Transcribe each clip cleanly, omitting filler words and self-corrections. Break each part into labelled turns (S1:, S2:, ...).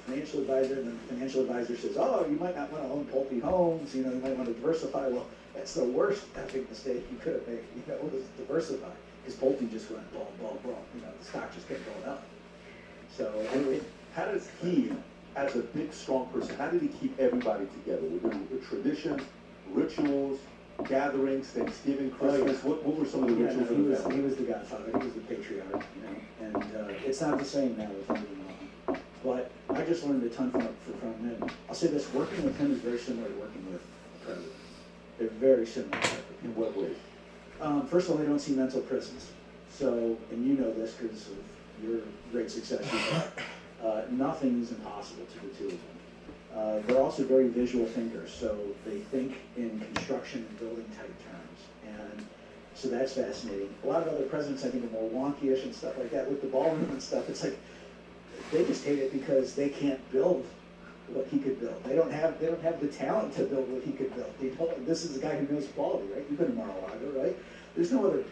S1: financial advisor, and then the financial advisor says, oh, you might not want to own Pulte Homes, you might want to diversify. Well, that's the worst epic mistake you could have made, was diversify. Because Pulte just went boom, boom, boom, the stock just kept going up. So,
S2: how does he, as a big, strong person, how did he keep everybody together? Were there traditions, rituals, gatherings, Thanksgiving, Christmas? What were some of the rituals of the family?
S1: He was the godfather, he was the patriarch, and it's not the same now with him. But I just learned a ton from him. I'll say this, working with him is very similar to working with the president. They're very similar.
S2: In what way?
S1: First of all, they don't see mental prisons. So, and you know this because of your great success nothing is impossible to the two of them. They're also very visual thinkers, so they think in construction and building type terms. And so that's fascinating. A lot of other presidents, I think, are more wonky-ish and stuff like that. With the ballroom and stuff, it's like, they just hate it because they can't build what he could build. They don't have the talent to build what he could build. This is a guy who knows quality, right? You've been to Mar-a-Lago, right? There's no other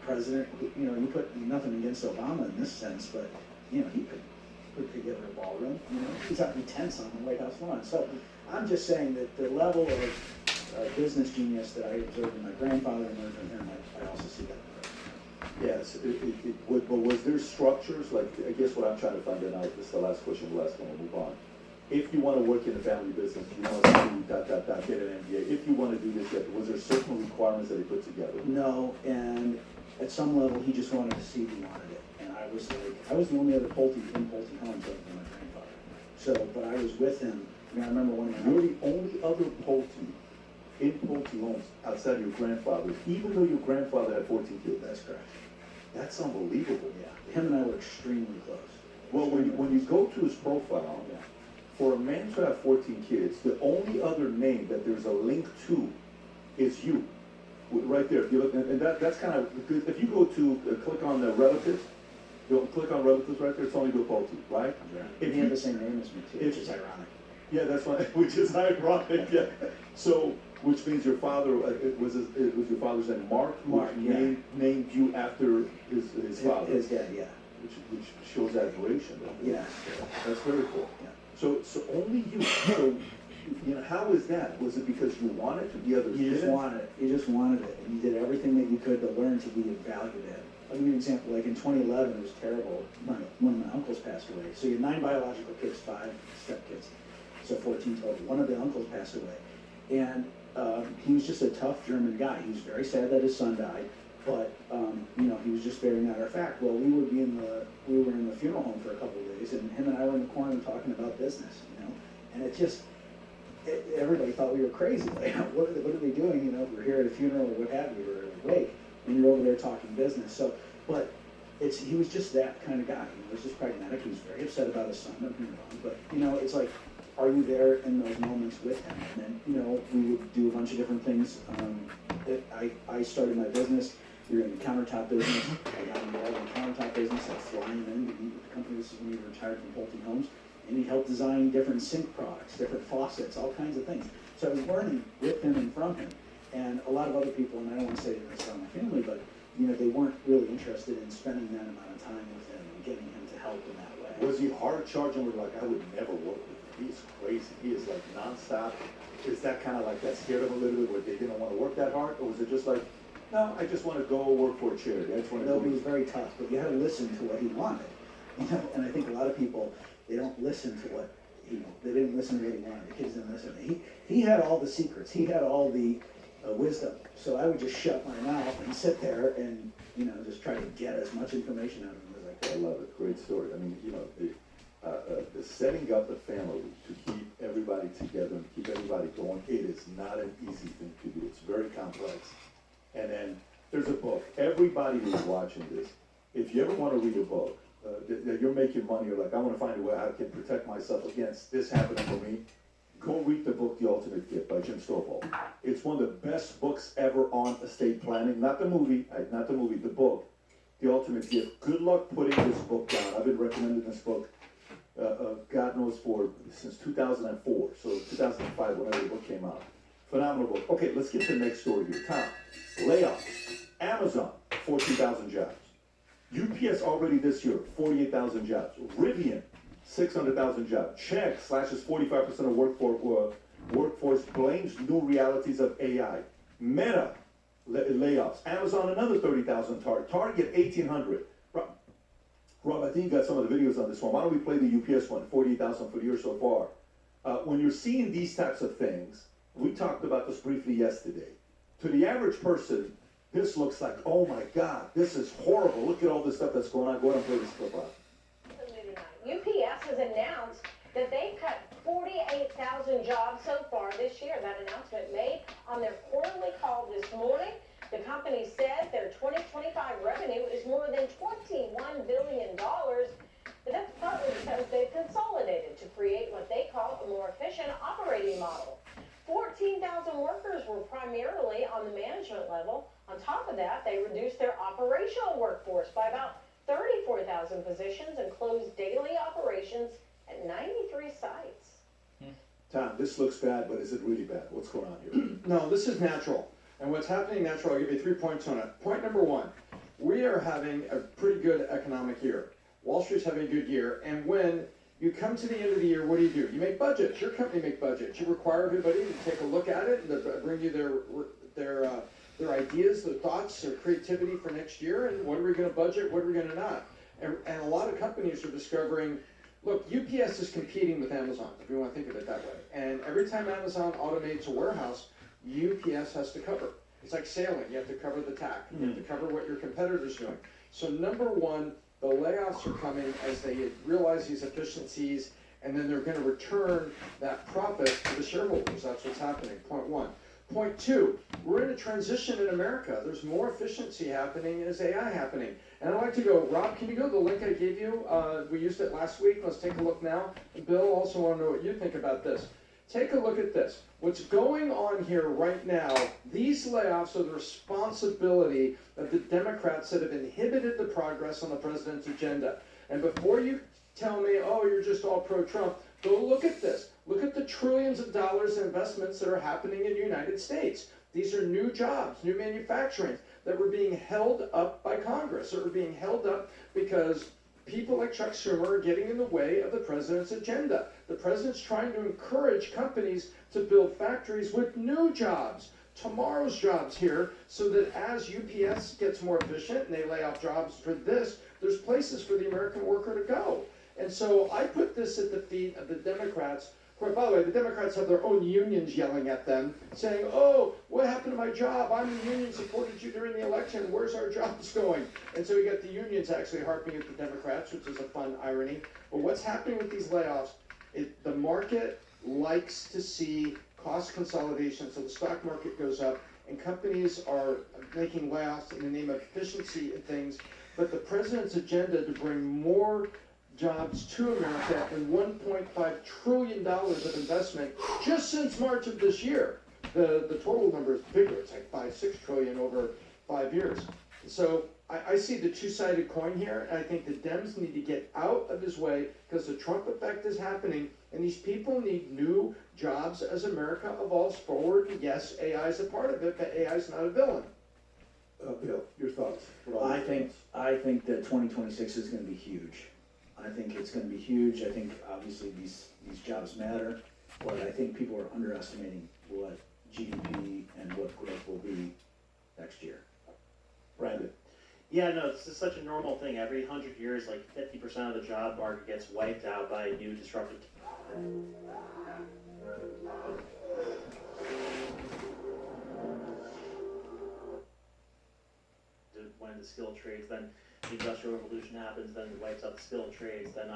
S1: president, you put nothing against Obama in this sense, but, he could put together a ballroom, He's out in tents on the White House lawn. So I'm just saying that the level of business genius that I observed in my grandfather and learned from him, I also see that.
S2: Yes, but was there structures, like, I guess what I'm trying to find out, this is the last question, the last one, we'll move on. If you want to work in the family business, you want to do ... get an MBA, if you want to do this, was there certain requirements that he put together?
S1: No, and at some level, he just wanted to see if he wanted it. And I was the only other Pulte in Pulte Homes other than my grandfather. So, but I was with him. I remember one of my...
S2: You're the only other Pulte in Pulte Homes outside of your grandfather, even though your grandfather had 14 kids.
S1: That's correct.
S2: That's unbelievable.
S1: Yeah, him and I were extremely close.
S2: Well, when you go to his profile, for a man to have 14 kids, the only other name that there's a link to is you. Right there. If you look, and that's kind of, if you go to click on the relatives, you'll click on relatives right there, it's only Bill Pulte, right?
S1: Yeah. If you have the same name as me too, which is ironic.
S2: Yeah, that's why, which is ironic, yeah. So, which means your father, it was your father's name, Mark, named you after his father.
S1: His dad, yeah.
S2: Which shows admiration.
S1: Yeah.
S2: That's very cool.
S1: Yeah.
S2: So only you. So, how is that? Was it because you wanted to be others?
S1: You just wanted it. You just wanted it. And you did everything that you could to learn to be valued at. I'll give you an example. Like in 2011, it was terrible. One of my uncles passed away. So you had 9 biological kids, 5 stepkids. So 14 total. One of the uncles passed away. And he was just a tough German guy. He was very sad that his son died. But, he was just bearing out our fact. Well, we were in the funeral home for a couple of days, and him and I were in the corner talking about business, And it just... everybody thought we were crazy. Like, what are they doing? We're here at a funeral or what have you, or at a wake, and you're over there talking business. So, but he was just that kind of guy. He was just pragmatic. He was very upset about his son. Don't get me wrong, but it's like, are you there in those moments with him? And then we would do a bunch of different things. I started my business. We were in the countertop business. I got involved in the countertop business. I was flying in to meet with the company. This is when we retired from Pulte Homes. And he helped design different sink products, different faucets, all kinds of things. So I was learning with him and from him. And a lot of other people, and I don't want to say this about my family, but they weren't really interested in spending that amount of time with him and getting him to help in that way.
S2: Was he hard charging with I would never work with him? He's crazy. He is like nonstop. Is that kind of like that scared him a little bit where they didn't want to work that hard? Or was it just like, no, I just want to go work for a charity. I just want to go.
S1: He was very tough, but you had to listen to what he wanted. And I think a lot of people, they don't listen to what they didn't listen to what he wanted. The kids didn't listen. He had all the secrets. He had all the wisdom. So I would just shut my mouth and sit there and just try to get as much information out of him as I could.
S2: I love it. Great story. I mean, the setting up a family to keep everybody together and keep everybody going, it is not an easy thing to do. It's very complex. And then there's a book. Everybody who's watching this, if you ever want to read a book, that you're making money, you're like, I want to find a way I can protect myself against this happening for me, go read the book, The Ultimate Gift by Jim Stovall. It's one of the best books ever on estate planning. Not the movie, the book, The Ultimate Gift. Good luck putting this book down. I've been recommending this book, God knows since 2004, so 2005, whenever the book came out. Phenomenal book. Okay, let's get to the next story here. Tom, layoffs. Amazon, 14,000 jobs. UPS already this year, 48,000 jobs. Rivian, 600,000 jobs. Check slashes 45% of workforce blames new realities of AI. Meta layoffs. Amazon another 30,000. Target 1,800. Rob, I think you got some of the videos on this one. Why don't we play the UPS one? 48,000 for the year so far. When you're seeing these types of things, we talked about this briefly yesterday. To the average person, this looks like, oh my God, this is horrible. Look at all this stuff that's going on. Go ahead and play this clip out.
S3: UPS has announced that they've cut 48,000 jobs so far this year. That announcement made on their quarterly call this morning. The company said their 2025 revenue is more than $21 billion, but that's partly because they've consolidated to create what they call a more efficient operating model. 14,000 workers were primarily on the management level. On top of that, they reduced their operational workforce by about 34,000 positions and closed daily operations at 93 sites.
S2: Tom, this looks bad, but is it really bad? What's going on here?
S4: No, this is natural. And what's happening natural, I'll give you 3 points on it. Point number one, we are having a pretty good economic year. Wall Street's having a good year. And when you come to the end of the year, what do? You make budgets. Your company make budgets. You require everybody to take a look at it and to bring you their ideas, their thoughts, their creativity for next year. And what are we going to budget? What are we going to not? And a lot of companies are discovering, look, UPS is competing with Amazon, if you want to think of it that way. And every time Amazon automates a warehouse, UPS has to cover. It's like sailing. You have to cover the tack. You have to cover what your competitor's doing. So number one, the layoffs are coming as they realize these efficiencies, and then they're going to return that profit to the shareholders. That's what's happening, point one. Point two, we're in a transition in America. There's more efficiency happening, and there's AI happening. And I'd like to go, Rob, can you go to the link I gave you? We used it last week. Let's take a look now. And Bill, also want to know what you think about this. Take a look at this. What's going on here right now, these layoffs are the responsibility of the Democrats that have inhibited the progress on the president's agenda. And before you tell me, oh, you're just all pro-Trump, go look at this. Look at the trillions of dollars in investments that are happening in the United States. These are new jobs, new manufacturing that were being held up by Congress, that were being held up because people like Chuck Schumer are getting in the way of the president's agenda. The president's trying to encourage companies to build factories with new jobs, tomorrow's jobs here, so that as UPS gets more efficient and they lay off jobs for this, there's places for the American worker to go. And so I put this at the feet of the Democrats. By the way, the Democrats have their own unions yelling at them, saying, oh, what happened to my job? I'm the union, supported you during the election. Where's our jobs going? And so you got the unions actually harping at the Democrats, which is a fun irony. But what's happening with these layoffs, the market likes to see cost consolidation, so the stock market goes up, and companies are making layoffs in the name of efficiency and things. But the president's agenda to bring more jobs to America and $1.5 trillion of investment just since March of this year. The total number is bigger. It's like 5-6 trillion over 5 years. So I see the two-sided coin here, and I think the Dems need to get out of his way because the Trump effect is happening, and these people need new jobs as America evolves forward. And yes, AI is a part of it, but AI is not a villain.
S2: Bill, your thoughts?
S1: I think that 2026 is going to be huge. I think it's going to be huge. I think obviously these jobs matter, but I think people are underestimating what GDP and what growth will be next year.
S2: Brandon.
S5: Yeah, no, it's just such a normal thing. Every 100 years, like 50% of the job market gets wiped out by new disruptive. When the skilled trades, then the industrial revolution happens, then it wipes out the skilled trades, then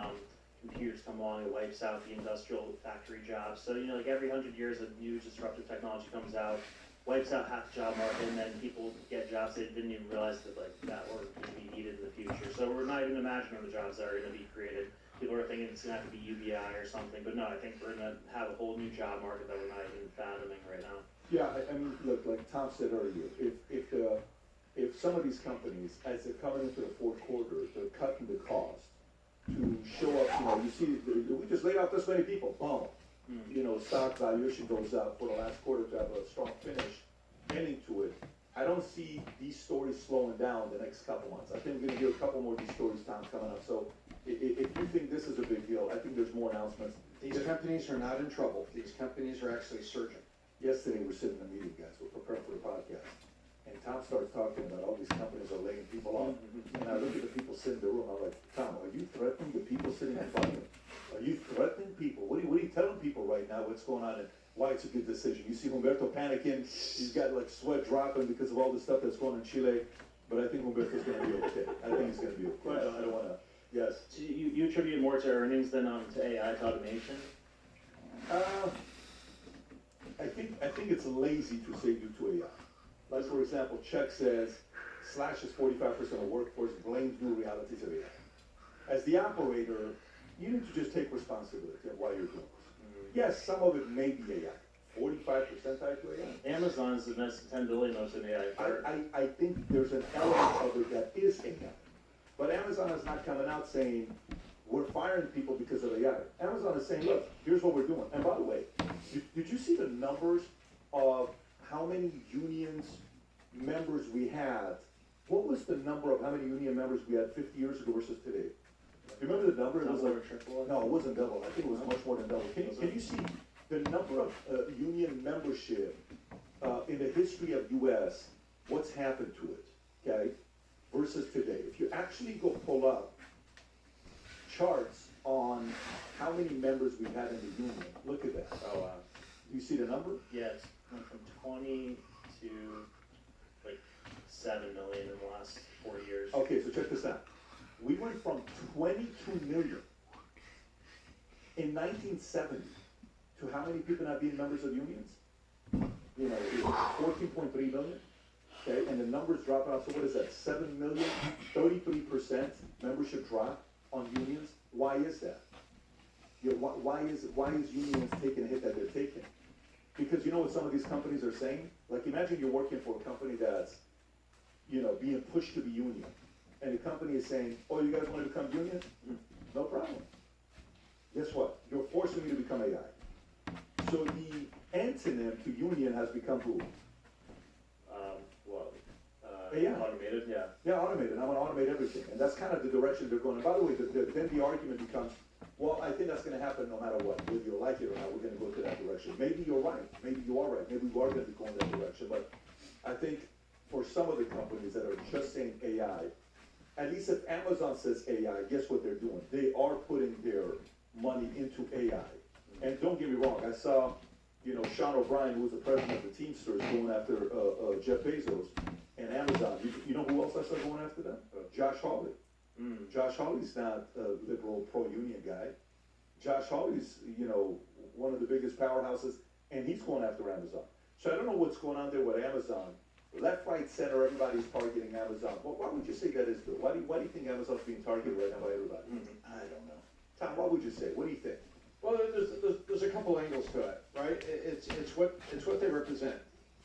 S5: computers come along, it wipes out the industrial factory jobs. So, you know, like every 100 years, a new disruptive technology comes out, wipes out half the job market, and then people get jobs they didn't even realize that were going to be needed in the future. So we're not even imagining the jobs that are going to be created. People are thinking it's going to have to be UBI or something, but no, I think we're going to have a whole new job market that we're not even fathoming right now.
S2: Yeah, I mean, look, like Tom said earlier, if some of these companies, as they're coming into the fourth quarter, they're cutting the cost to show up, you know, you see, we just laid off this many people, boom. You know, stock valuation goes up for the last quarter to have a strong finish, ending to it. I don't see these stories slowing down the next couple months. I think we're going to hear a couple more of these stories, Tom, coming up. So if you think this is a big deal, I think there's more announcements.
S4: These companies are not in trouble. These companies are actually surging.
S2: Yesterday, we're sitting in a meeting, guys, we're preparing for the podcast, and Tom starts talking about all these companies are laying people off. And I look at the people sitting in the room, I'm like, Tom, are you threatening the people sitting in front of you? Are you threatening people? What are you telling people right now, what's going on and why it's a good decision? You see Humberto panicking, he's got like sweat dropping because of all the stuff that's going on in Chile, but I think Humberto's gonna be okay. I think he's gonna be okay. I don't wanna, yes.
S5: So you attribute more to earnings than to AI, to automation?
S2: I think it's lazy to say due to AI. Like, for example, Chuck says, Slash is 45% of workforce, blames new realities of AI. As the operator, you need to just take responsibility of why you're doing this. Yes, some of it may be AI. 45% tied to AI.
S5: Amazon's invested 10 billion of in AI.
S2: I think there's an element of it that is AI. But Amazon is not coming out saying, we're firing people because of AI. Amazon is saying, look, here's what we're doing. And by the way, did you see the numbers of how many unions members we had? What was the number of how many union members we had 50 years ago versus today? Do you remember the number? It was
S5: Double
S2: like,
S5: or triple?
S2: no, it wasn't double. I think it was much more than double. Can you see the number of union membership in the history of US, what's happened to it, okay, versus today? If you actually go pull up charts on how many members we had in the union, look at that.
S5: Oh, wow.
S2: Do you see the number?
S5: Yeah, it's went from 20 to like 7 million in the last 4 years.
S2: Okay, so check this out. We went from 22 million in 1970 to how many people not being members of unions? You know, it was 14.3 million. Okay, and the numbers drop out. So what is that? 7 million, 33% membership drop on unions. Why is that? You know, why is unions taking a hit that they're taking? Because you know what some of these companies are saying? Like, imagine you're working for a company that's, you know, being pushed to be union. And the company is saying, oh, you guys want to become union? No problem. Guess what? You're forcing me to become AI. So the antonym to union has become who? AI.
S5: Automated, yeah.
S2: Yeah, automated. I want to automate everything. And that's kind of the direction they're going. And by the way, then the argument becomes, well, I think that's going to happen no matter what. Whether you like it or not, we're going to go to that direction. Maybe you're right. Maybe you are right. Maybe we are going to be going that direction. But I think for some of the companies that are just saying AI, at least if Amazon says AI, guess what they're doing? They are putting their money into AI. And don't get me wrong, I saw, you know, Sean O'Brien, who was the president of the Teamsters, going after Jeff Bezos and Amazon. You know who else I saw going after them? Josh Hawley. Josh Hawley's not a liberal pro-union guy. Josh Hawley's, you know, one of the biggest powerhouses, and he's going after Amazon. So I don't know what's going on there with Amazon. Left, right, center, everybody's targeting Amazon. Well, why would you say that is good? Why do you think Amazon's being targeted right now by everybody?
S1: I don't know.
S2: Tom, what would you say? What do you think?
S4: Well, there's a couple angles to it, right? It's what they represent.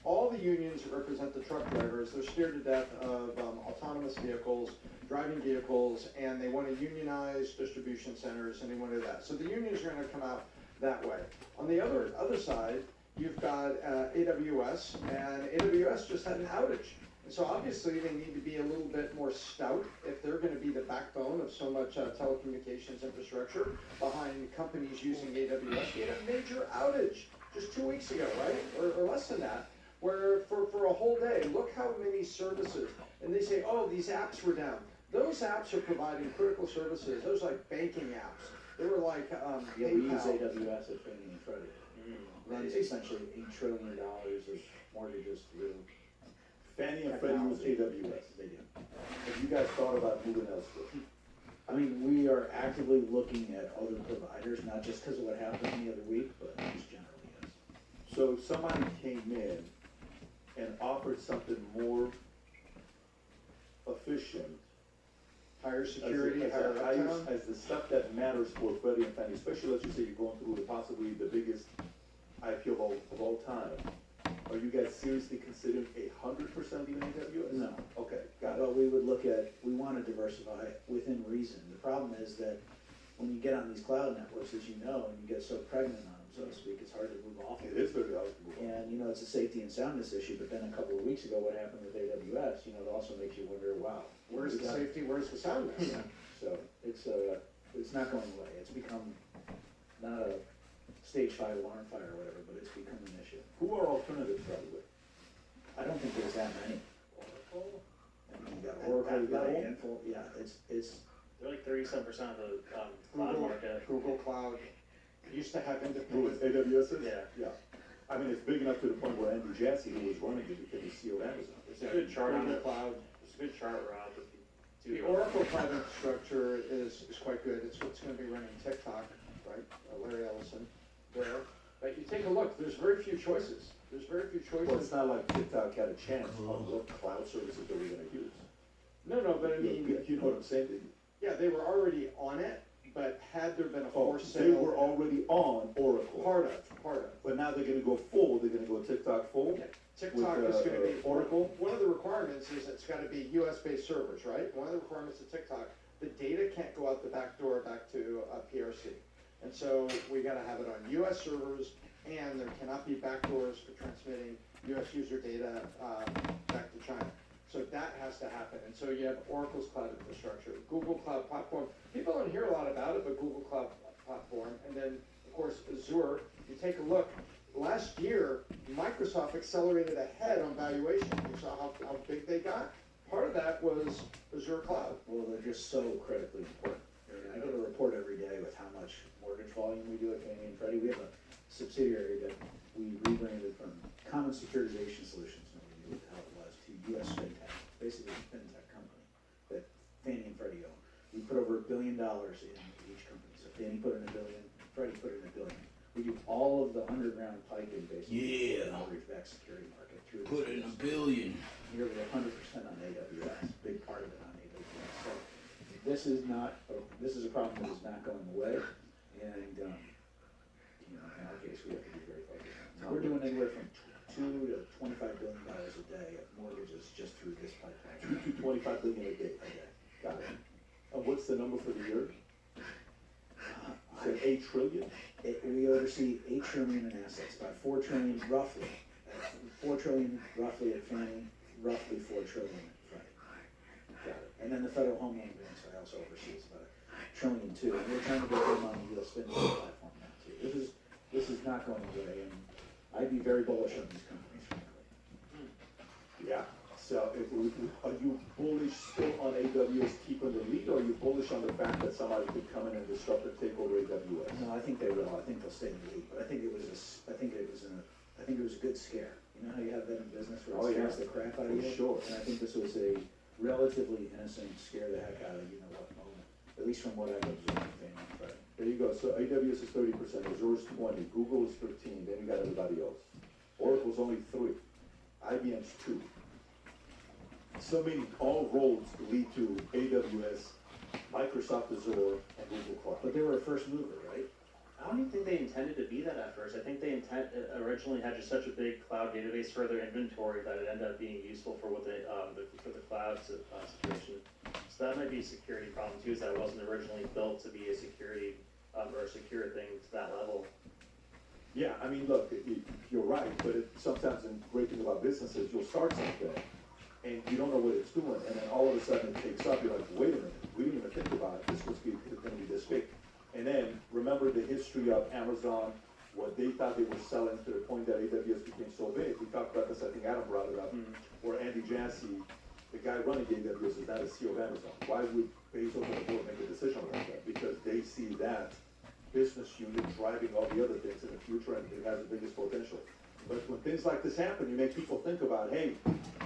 S4: All the unions represent the truck drivers. They're scared to death of autonomous vehicles, driving vehicles, and they want to unionize distribution centers, and they want to do that. So the unions are going to come out that way. On the other side, you've got AWS, and AWS just had an outage. And so obviously they need to be a little bit more stout if they're going to be the backbone of so much telecommunications infrastructure behind companies using AWS. We had a major outage just 2 weeks ago, right? Or less than that, where for a whole day, look how many services, and they say, oh, these apps were down. Those apps are providing critical services. Those are like banking apps. They were like
S1: Yeah, we use
S4: PayPal.
S1: AWS at Fannie and Freddie. Runs essentially $8 trillion of mortgages through.
S2: Fannie and Freddie use AWS.
S1: They do.
S2: Have you guys thought about moving elsewhere?
S1: I mean, we are actively looking at other providers, not just because of what happened the other week, but just generally, yes.
S2: So if somebody came in and offered something more efficient,
S4: Higher security, higher uptime.
S2: as the stuff that matters for Freddie and Fannie, especially let's just say you're going through possibly the biggest IPO of all time. Are you guys seriously considering 100% leaving AWS?
S1: No.
S2: Okay, got it.
S1: But we would look at, we want to diversify within reason. The problem is that when you get on these cloud networks, as you know, and you get so pregnant on them, so to speak, it's hard to move off of
S2: It is very hard to move on.
S1: And, you know, it's a safety and soundness issue, but then a couple of weeks ago, what happened with AWS, you know, it also makes you wonder, wow.
S4: Where's the safety? Where's the soundness?
S1: So it's It's not going away. It's become not a stage 5 alarm fire or whatever, but it's become an issue.
S2: Who are alternatives, by the way?
S1: I don't think there's that many.
S5: Oracle,
S1: I mean, you got Oracle, you got a
S2: Level?
S1: handful, yeah, it's,
S5: they're like 37% of the cloud
S4: Google,
S5: market.
S4: Google Cloud used to have
S2: Who is
S4: independent.
S2: AWS? Is?
S5: Yeah.
S2: Yeah. I mean, it's big enough to the point where Andy Jassy, who was running it, became the CEO of Amazon.
S5: There's a good chart on
S4: Google
S5: it.
S4: Cloud.
S5: There's a good chart, Rob, if you
S4: The
S5: do.
S4: Oracle Cloud infrastructure is quite good. It's what's gonna be running TikTok, right? Larry Ellison there. But you take a look, there's very few choices. There's very few
S2: Well, it's
S4: choices.
S2: not like TikTok had a chance on what cloud services they were gonna use.
S4: No, but I mean,
S2: You know what I'm saying?
S4: yeah, they were already on it, but had there been a
S2: Oh,
S4: forced
S2: they
S4: sale.
S2: were already on Oracle.
S4: Part of.
S2: But now they're gonna go full, they're gonna go TikTok full?
S4: TikTok
S2: With,
S4: is gonna be,
S2: Oracle?
S4: one of the requirements is it's gotta be US-based servers, right? One of the requirements of TikTok, the data can't go out the back door back to PRC. And so we gotta have it on US servers, and there cannot be backdoors for transmitting US user data back to China. So that has to happen, and so you have Oracle's cloud infrastructure, Google Cloud Platform. People don't hear a lot about it, but Google Cloud Platform, and then, of course, Azure. You take a look, last year, Microsoft accelerated ahead on valuation. You saw how big they got? Part of that was Azure Cloud.
S1: well, they're just so critically important. I get a report every day with how much mortgage volume we do at Fannie and Freddie. We have a subsidiary that we rebranded from Common Securitization Solutions, nobody knew how it was, to US FinTech, basically a FinTech company that Fannie and Freddie own. We put over $1 billion in each company, so Fannie put in $1 billion, Freddie put in $1 billion. We do all of the underground piping basically in the mortgage-backed security market through this.
S6: Put in $1 billion.
S1: Nearly 100% on AWS, big part of it on AWS. So this is a problem that is not going away, and, you know, in our case, we have to be very focused on it. We're doing anywhere from $2 to $25 billion a day of mortgages just through this pipeline.
S2: 2 to 25 billion a day. Got it. And what's the number for the year? You said 8 trillion?
S1: We oversee $8 trillion in assets, about $4 trillion roughly. $4 trillion roughly at Fannie, roughly $4 trillion at Freddie.
S2: Got it.
S1: And then the Federal Home Loan Banks, I also oversee, is about $1 trillion too. And we're trying to get them on the US FinTech platform now too. This is not going away, and I'd be very bullish on these companies, frankly.
S2: Yeah. So are you bullish still on AWS keeping the lead, or are you bullish on the fact that somebody could come in and disrupt and take over AWS?
S1: No, I think they will. I think they'll stay in the lead. But I think it was a good scare. You know how you have that in business where
S2: Oh,
S1: it
S2: yeah.
S1: scares the crap out of
S2: For
S1: you?
S2: sure.
S1: And I think this was a relatively innocent scare the heck out of you know what moment. At least from what I've observed in Fannie and Freddie.
S2: There you go. So AWS is 30%, Azure is 20, Google is 15, then you got everybody else. Oracle's only 3, IBM's 2. So many, all roads lead to AWS, Microsoft Azure, and Google Cloud.
S1: But they were a first mover, right?
S5: I don't even think they intended to be that at first. I think they originally had just such a big cloud database for their inventory that it ended up being useful for what they for the cloud situation. So that might be a security problem too, is that it wasn't originally built to be a security or a secure thing to that level.
S2: Yeah, I mean, look, you're right, but sometimes the great thing about business is you'll start something, and you don't know what it's doing, and then all of a sudden it takes up, you're like, wait a minute, we didn't even think about it, this was gonna be this big. And then, remember the history of Amazon, what they thought they were selling to the point that AWS became so big. We talked about this, I think Adam brought it up, where Andy Jassy, the guy running AWS, is not a CEO of Amazon. Why would Bezos and the board make a decision like that? Because they see that business unit driving all the other things in the future, and it has the biggest potential. But when things like this happen, you make people think about, hey,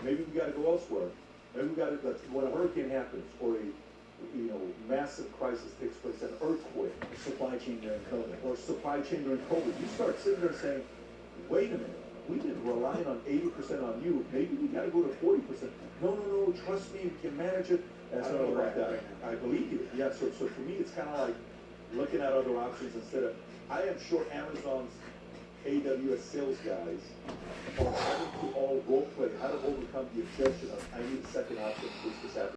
S2: maybe we gotta go elsewhere. Maybe we gotta, when a hurricane happens, or a massive crisis takes place, an earthquake,
S1: Supply chain during COVID.
S2: or supply chain during COVID, you start sitting there saying, wait a minute, we've been relying on 80% on you, maybe we gotta go to 40%. No, trust me, we can manage it.
S1: That's
S2: I don't
S1: what
S2: know
S1: we're
S2: about
S1: at
S2: that.
S1: right now.
S2: I believe you, yeah, so for me, it's kinda like looking at other options instead of, I am sure Amazon's AWS sales guys are having to all role play how to overcome the objection of, I need a second option in case this happens.